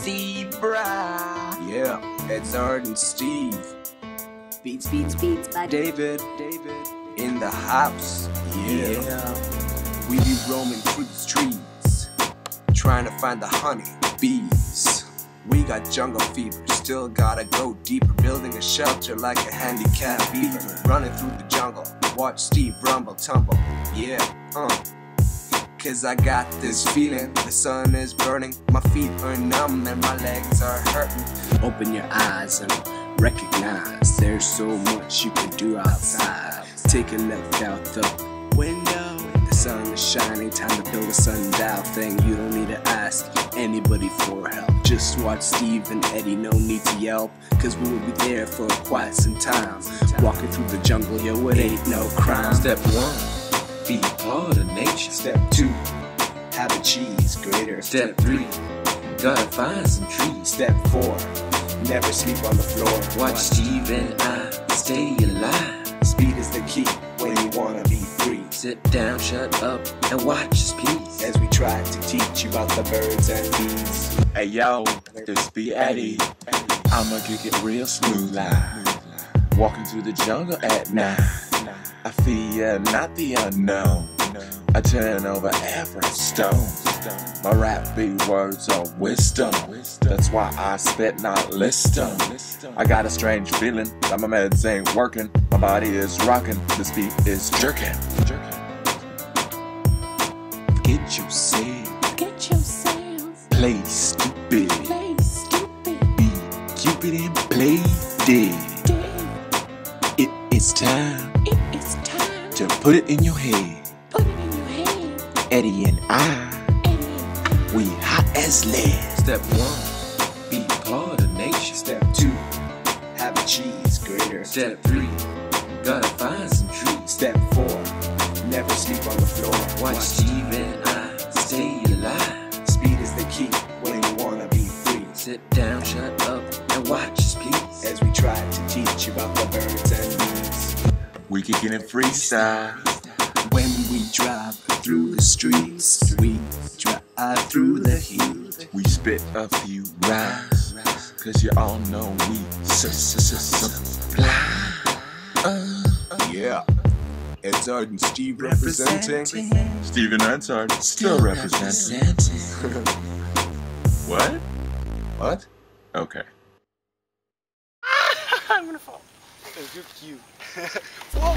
Steve, brah. Yeah, Edzard and Steve. Beats by David in the house. Yeah. We be roaming through the streets, trying to find the honey bees. We got jungle fever, still gotta go deeper, building a shelter like a handicapped beaver. Running through the jungle, watch Steve rumble tumble. Yeah, cause I got this feeling, the sun is burning, my feet are numb and my legs are hurting. Open your eyes and recognize there's so much you can do outside. Take a look out the window, the sun is shining, time to build a sundial thing. You don't need to ask anybody for help, just watch Steve and Eddie, no need to yelp, cause we will be there for quite some time. Walking through the jungle, yo, it ain't no crime. Step 1, be part of nature. Step 2, have a cheese grater. Step 3, gotta find some trees. Step 4, never sleep on the floor. Watch Steve and I stay alive. Speed is the key when you wanna be free. Sit down, shut up, and watch us please, as we try to teach you about the birds and bees. Hey yo, this be Eddie. I'ma kick it real smooth like walking through the jungle at night. I fear not the unknown, I turn over every stone. My rap big words are wisdom, that's why I spit not list them. I got a strange feeling that my meds ain't working, my body is rocking, this beat is jerking. Forget yourself, play stupid, be cupid and play dead. It is time to put it in your head. Eddie and I, we hot as lead. Step 1, be part of nature. Step 2, have a cheese grater. Step 3, gotta find some trees. Step 4, never sleep on the floor. Watch Steve and I stay alive. Speed is the key when you wanna be free. Sit down, shut up, and watch us please, as we try to teach you about the birds and bees. We kicking it freestyle. When we drive through the streets, we drive through the heat. We spit a few rhymes, cause you all know we supply. Yeah, Edzard and Steve representing. Steve and Edzard still representing. What? What? Okay. I'm gonna fall. You're cute. Whoa!